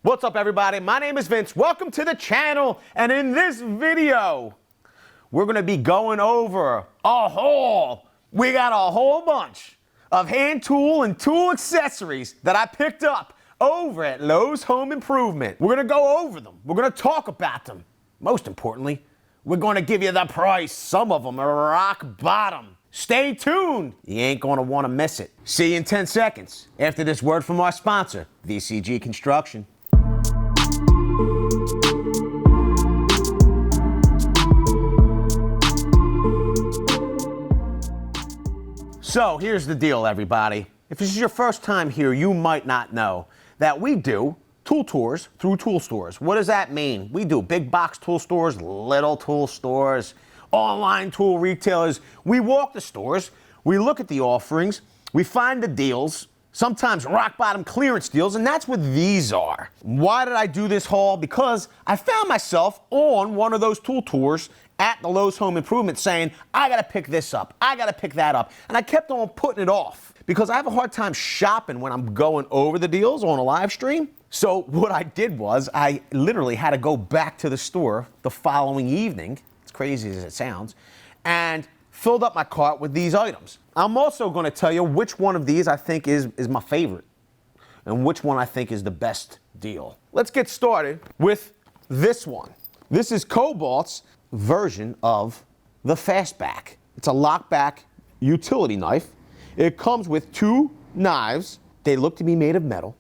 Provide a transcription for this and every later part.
What's up, everybody? My name is Vince. Welcome to the channel. And in this video, we're going to be going over a haul. We got a whole bunch of hand tool and tool accessories that I picked up over at Lowe's Home Improvement. We're going to go over them. We're going to talk about them. Most importantly, we're going to give you the price. Some of them are rock bottom. Stay tuned. You ain't going to want to miss it. See you in 10 seconds after this word from our sponsor, VCG Construction. So here's the deal, everybody. If this is your first time here, you might not know that we do tool tours through tool stores. What does that mean? We do big box tool stores, little tool stores, online tool retailers. We walk the stores, we look at the offerings, we find the deals, sometimes rock bottom clearance deals, and that's what these are. Why did I do this haul? Because I found myself on one of those tool tours at the Lowe's Home Improvement saying, I gotta pick this up, I gotta pick that up. And I kept on putting it off because I have a hard time shopping when I'm going over the deals on a live stream. So what I did was I literally had to go back to the store the following evening, as crazy as it sounds, and filled up my cart with these items. I'm also gonna tell you which one of these I think is my favorite and which one I think is the best deal. Let's get started with this one. This is Cobalt's version of the Fastback. It's a lockback utility knife. It comes with two knives. They look to be made of metal.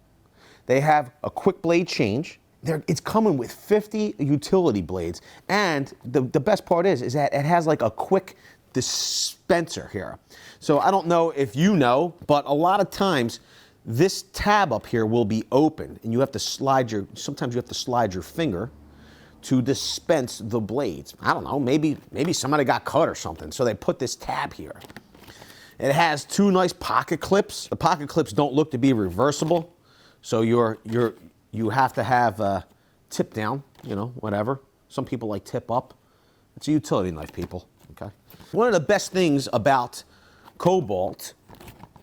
They have a quick blade change. It's coming with 50 utility blades. And the best part is that it has like a quick dispenser here. So I don't know if you know, but a lot of times this tab up here will be open and you have to sometimes you have to slide your finger to dispense the blades. I don't know, maybe somebody got cut or something, so they put this tab here. It has two nice pocket clips. The pocket clips don't look to be reversible, so you have to have tip down, whatever. Some people like tip up. It's a utility knife, people, okay? One of the best things about Cobalt,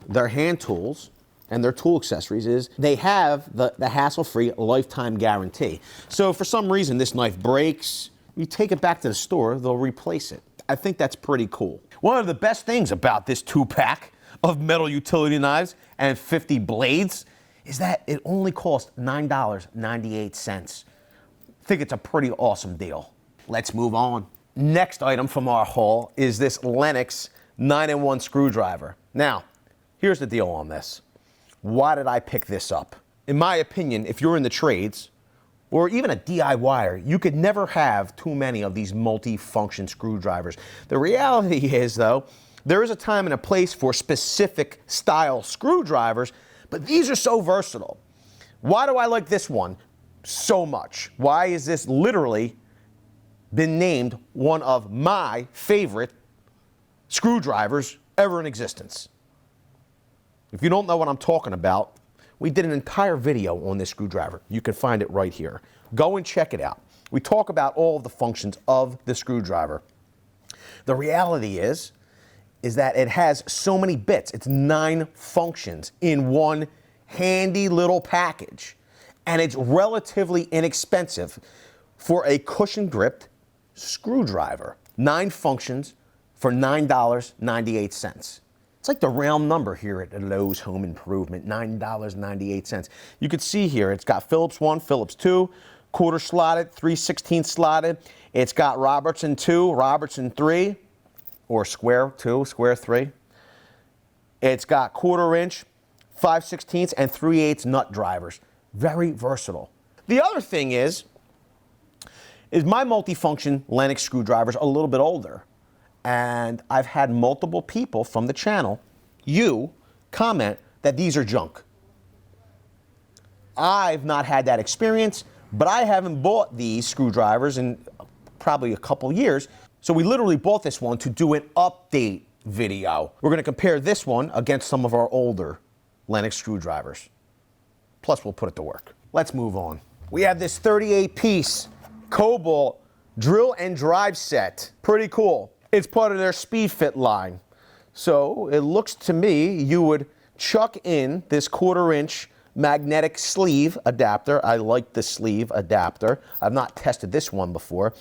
their hand tools, and their tool accessories is they have the hassle-free lifetime guarantee. So if for some reason this knife breaks, you take it back to the store, they'll replace it. I think that's pretty cool. One of the best things about this 2-pack of metal utility knives and 50 blades is that it only costs $9.98. I think it's a pretty awesome deal. Let's move on. Next item from our haul is this Lennox 9-in-1 screwdriver. Now, here's the deal on this. Why did I pick this up? In my opinion, if you're in the trades, or even a DIYer, you could never have too many of these multi-function screwdrivers. The reality is, though, there is a time and a place for specific style screwdrivers, but these are so versatile. Why do I like this one so much? Why is this literally been named one of my favorite screwdrivers ever in existence? If you don't know what I'm talking about, we did an entire video on this screwdriver. You can find it right here. Go and check it out. We talk about all of the functions of the screwdriver. The reality is that it has so many bits. It's 9 functions in one handy little package. And it's relatively inexpensive for a cushion-gripped screwdriver. 9 functions for $9.98. It's like the round number here at Lowe's Home Improvement, $9.98. You can see here, it's got Phillips 1, Phillips 2, quarter slotted, 3/16 slotted. It's got Robertson 2, Robertson 3, or square 2, square 3. It's got 1/4 inch, 5/16 and 3/8 nut drivers. Very versatile. The other thing is my multifunction Lennox screwdrivers are a little bit older. And I've had multiple people from the channel, comment that these are junk. I've not had that experience, but I haven't bought these screwdrivers in probably a couple years. So we literally bought this one to do an update video. We're gonna compare this one against some of our older Lennox screwdrivers. Plus we'll put it to work. Let's move on. We have this 38-piece Cobalt drill and drive set. Pretty cool. It's part of their Speed Fit line. So it looks to me you would chuck in this 1/4 inch magnetic sleeve adapter. I like the sleeve adapter. I've not tested this one before.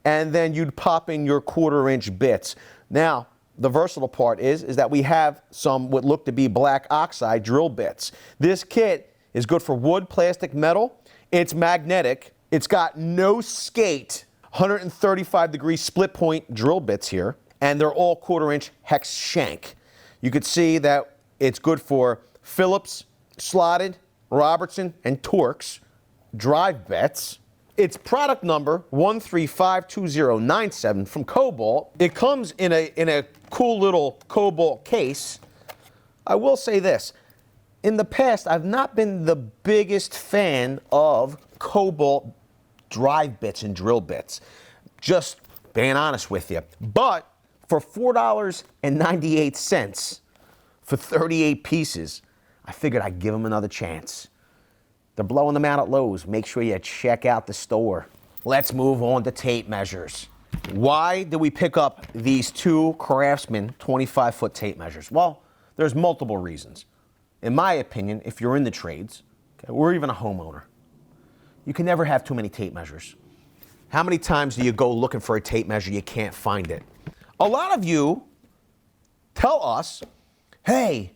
And then you'd pop in your 1/4-inch bits. Now, the versatile part is that we have some what look to be black oxide drill bits. This kit is good for wood, plastic, metal. It's magnetic. It's got no skate, 135-degree split point drill bits here, and they're all 1/4-inch hex shank. You could see that it's good for Phillips, slotted, Robertson, and Torx drive bits. It's product number 1352097 from Cobalt. It comes in a cool little Cobalt case. I will say this. In the past, I've not been the biggest fan of Cobalt drive bits and drill bits. Just being honest with you. But for $4.98 for 38 pieces, I figured I'd give them another chance. They're blowing them out at Lowe's. Make sure you check out the store. Let's move on to tape measures. Why did we pick up these two Craftsman 25-foot tape measures? Well, there's multiple reasons. In my opinion, if you're in the trades, okay, or even a homeowner, you can never have too many tape measures. How many times do you go looking for a tape measure, you can't find it? A lot of you tell us, hey,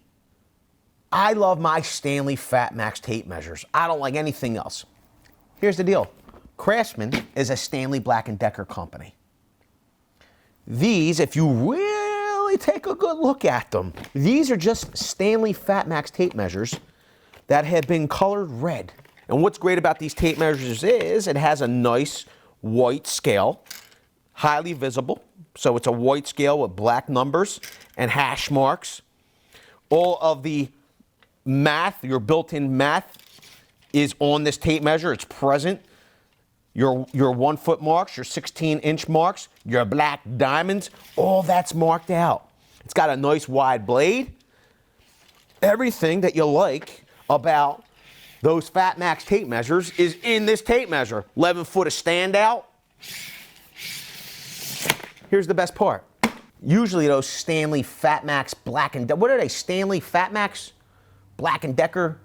I love my Stanley Fat Max tape measures. I don't like anything else. Here's the deal. Craftsman is a Stanley Black & Decker company. These, if you really take a good look at them, these are just Stanley Fat Max tape measures that have been colored red. And what's great about these tape measures is it has a nice white scale, highly visible. So it's a white scale with black numbers and hash marks. All of the math, your built-in math, is on this tape measure. It's present. Your 1-foot marks, your 16-inch marks, your black diamonds, all that's marked out. It's got a nice wide blade. Everything that you like about those Fat Max tape measures is in this tape measure. 11-foot of standout. Here's the best part. Usually those Stanley Fat Max Black & Decker, what are they, Stanley Fat Max Black & Decker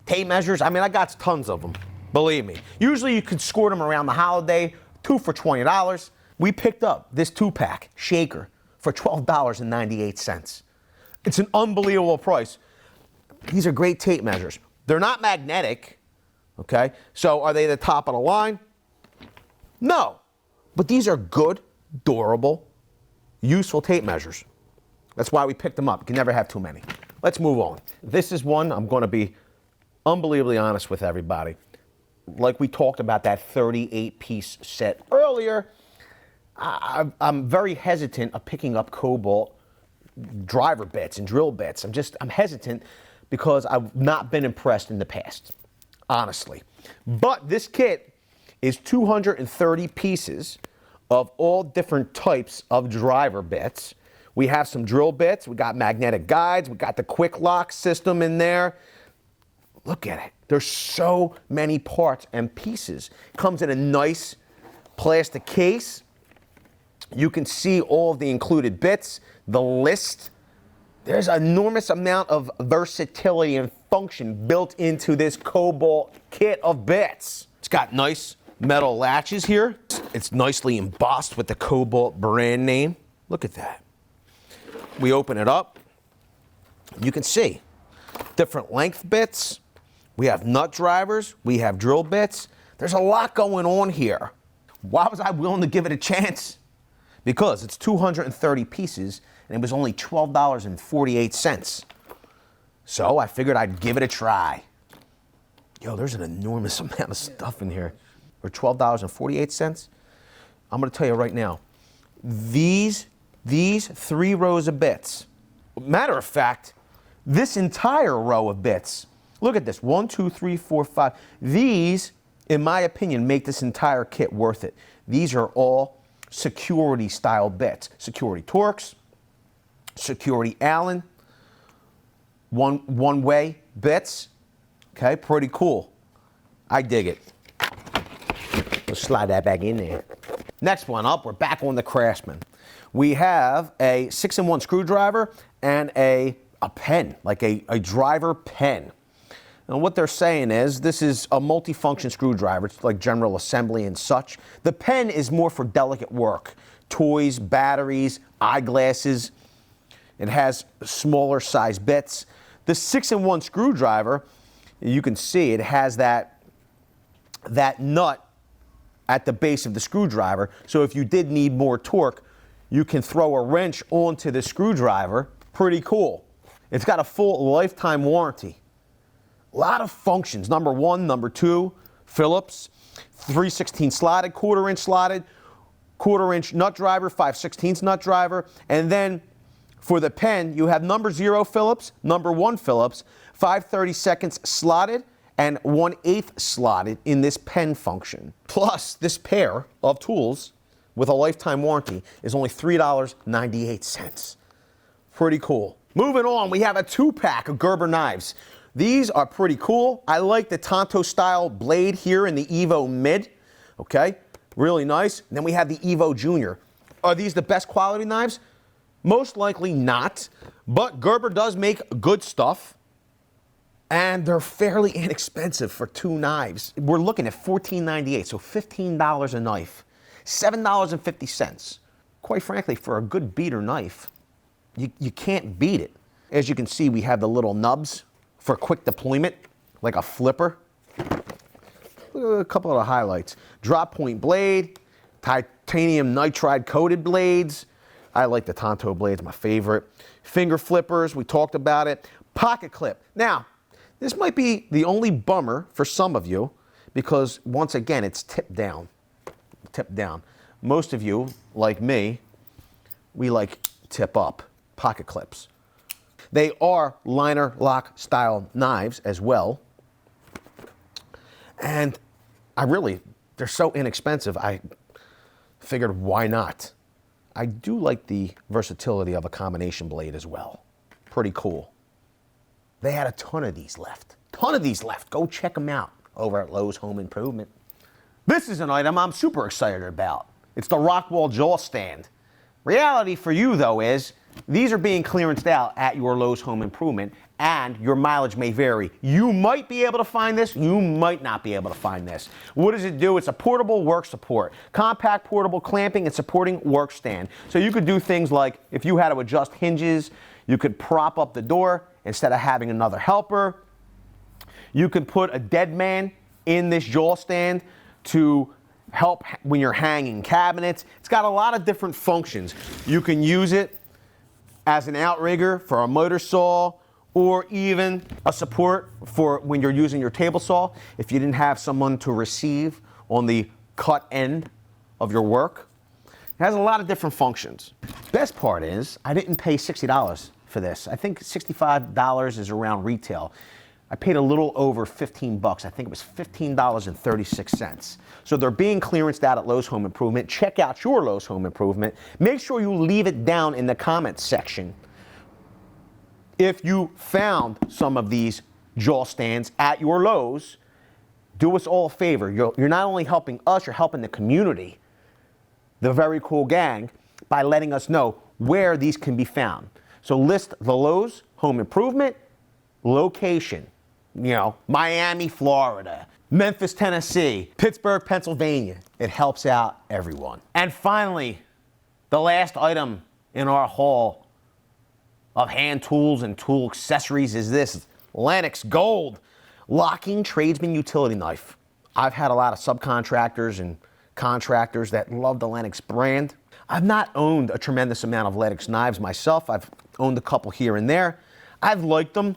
tape measures? I mean, I got tons of them, believe me. Usually you could score them around the holiday, 2 for $20. We picked up this 2-pack shaker for $12.98. It's an unbelievable price. These are great tape measures. They're not magnetic, okay? So are they the top of the line? No, but these are good, durable, useful tape measures. That's why we picked them up. You can never have too many. Let's move on. This is one I'm going to be unbelievably honest with everybody. Like we talked about that 38-piece set earlier, I'm very hesitant of picking up Cobalt driver bits and drill bits. I'm hesitant because I've not been impressed in the past, honestly. But this kit is 230 pieces of all different types of driver bits. We have some drill bits, we got magnetic guides, we got the quick lock system in there. Look at it. There's so many parts and pieces. Comes in a nice plastic case. You can see all of the included bits, the list. There's an enormous amount of versatility and function built into this Cobalt kit of bits. It's got nice metal latches here. It's nicely embossed with the Cobalt brand name. Look at that. We open it up. You can see different length bits. We have nut drivers. We have drill bits. There's a lot going on here. Why was I willing to give it a chance? Because it's 230 pieces and it was only $12.48. So I figured I'd give it a try. Yo, there's an enormous amount of stuff in here. For $12.48. I'm going to tell you right now, these 3 rows of bits, matter of fact, this entire row of bits, look at this, 1, 2, 3, 4, 5. These, in my opinion, make this entire kit worth it. These are all security style bits. Security Torx, security Allen, one-way bits. Okay, pretty cool. I dig it. Let's slide that back in there. Next one up, we're back on the Craftsman. We have a 6-in-1 screwdriver and a pen, like a driver pen. And what they're saying is this is a multi-function screwdriver. It's like general assembly and such. The pen is more for delicate work. Toys, batteries, eyeglasses. It has smaller size bits. The 6-in-1 screwdriver, you can see it has that nut at the base of the screwdriver. So if you did need more torque, you can throw a wrench onto the screwdriver. Pretty cool. It's got a full lifetime warranty. A lot of functions. Number 1, number 2, Phillips, 3/16 slotted, 1/4 inch slotted, 1/4 inch nut driver, 5/16 nut driver, and then for the pen, you have number 0 Phillips, number 1 Phillips, 5/32 slotted, and 1/8 slotted in this pen function. Plus, this pair of tools with a lifetime warranty is only $3.98. Pretty cool. Moving on, we have a 2-pack of Gerber knives. These are pretty cool. I like the Tonto style blade here in the Evo Mid. Okay, really nice. And then we have the Evo Junior. Are these the best quality knives? Most likely not, but Gerber does make good stuff, and they're fairly inexpensive for 2 knives. We're looking at $14.98, so $15 a knife, $7.50. Quite frankly, for a good beater knife, you can't beat it. As you can see, we have the little nubs for quick deployment, like a flipper. Look at a couple of the highlights. Drop point blade, titanium nitride coated blades. I like the Tonto blades, my favorite. Finger flippers, we talked about it. Pocket clip. Now, this might be the only bummer for some of you because, once again, it's tipped down. Tipped down. Most of you, like me, we like tip up pocket clips. They are liner lock style knives as well. And they're so inexpensive, I figured why not? I do like the versatility of a combination blade as well. Pretty cool. They had a ton of these left. Ton of these left. Go check them out over at Lowe's Home Improvement. This is an item I'm super excited about. It's the Rockwall Jaw Stand. Reality for you, though, is these are being clearanced out at your Lowe's Home Improvement, and your mileage may vary. You might be able to find this, you might not be able to find this. What does it do? It's a portable work support. Compact portable clamping and supporting work stand. So you could do things like, if you had to adjust hinges, you could prop up the door instead of having another helper. You could put a dead man in this jaw stand to help when you're hanging cabinets. It's got a lot of different functions. You can use it as an outrigger for a motor saw, or even a support for when you're using your table saw, if you didn't have someone to receive on the cut end of your work. It has a lot of different functions. Best part is, I didn't pay $60 for this. I think $65 is around retail. I paid a little over 15 bucks. I think it was $15.36. So they're being clearanced out at Lowe's Home Improvement. Check out your Lowe's Home Improvement. Make sure you leave it down in the comments section if you found some of these jaw stands at your Lowe's. Do us all a favor. You're not only helping us, you're helping the community, the very cool gang, by letting us know where these can be found. So list the Lowe's Home Improvement location. Miami, Florida, Memphis, Tennessee, Pittsburgh, Pennsylvania. It helps out everyone. And finally, the last item in our haul of hand tools and tool accessories is this Lennox Gold Locking Tradesman Utility Knife. I've had a lot of subcontractors and contractors that love the Lennox brand. I've not owned a tremendous amount of Lennox knives myself. I've owned a couple here and there. I've liked them.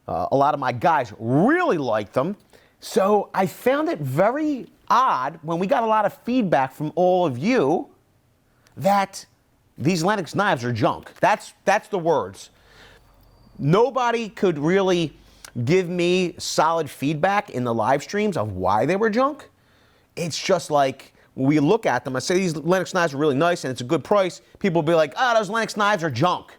A lot of my guys really like them. So I found it very odd when we got a lot of feedback from all of you that these Lennox knives are junk. That's the words. Nobody could really give me solid feedback in the live streams of why they were junk. It's just like, when we look at them, I say these Lennox knives are really nice and it's a good price. People will be like, those Lennox knives are junk.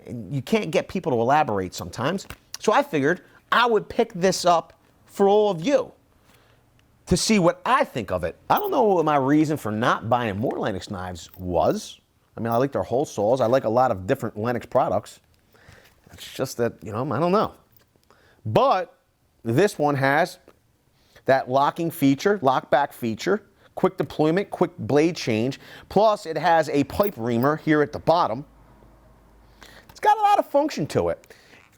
And you can't get people to elaborate sometimes. So I figured I would pick this up for all of you to see what I think of it. I don't know what my reason for not buying more Lennox knives was. I mean, I like their hole saws. I like a lot of different Lennox products. It's just that, I don't know. But this one has that locking feature, lock back feature, quick deployment, quick blade change, plus it has a pipe reamer here at the bottom. It's got a lot of function to it.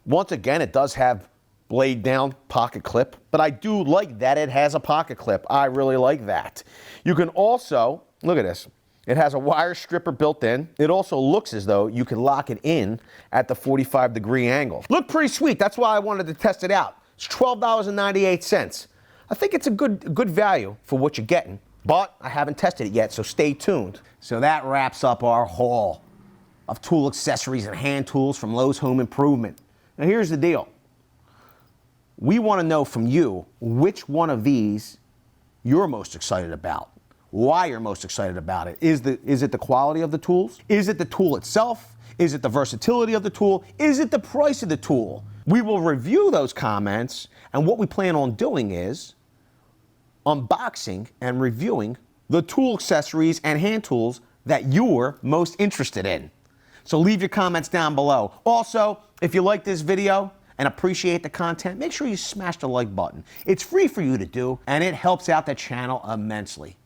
Once again, it does have blade down pocket clip, but I do like that it has a pocket clip. I really like that. You can also, look at this, it has a wire stripper built in. It also looks as though you can lock it in at the 45-degree angle. Look pretty sweet, that's why I wanted to test it out. It's $12.98. I think it's a good value for what you're getting, but I haven't tested it yet, so stay tuned. So that wraps up our haul of tool accessories and hand tools from Lowe's Home Improvement. Now here's the deal. We want to know from you which one of these you're most excited about, why you're most excited about it. Is it the quality of the tools? Is it the tool itself? Is it the versatility of the tool? Is it the price of the tool? We will review those comments, and what we plan on doing is unboxing and reviewing the tool accessories and hand tools that you're most interested in. So leave your comments down below. Also, if you like this video and appreciate the content, make sure you smash the like button. It's free for you to do, and it helps out the channel immensely.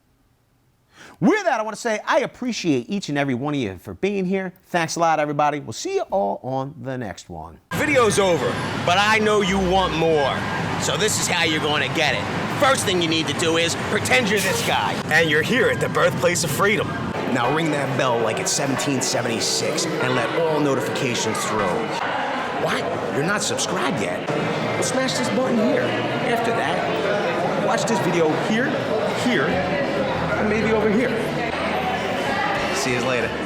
With that, I want to say I appreciate each and every one of you for being here. Thanks a lot, everybody. We'll see you all on the next one. Video's over, but I know you want more. So this is how you're going to get it. First thing you need to do is pretend you're this guy, and you're here at the birthplace of freedom. Now ring that bell like it's 1776 and let all notifications through. What? You're not subscribed yet? Well, smash this button here. After that, watch this video here, and maybe over here. See you later.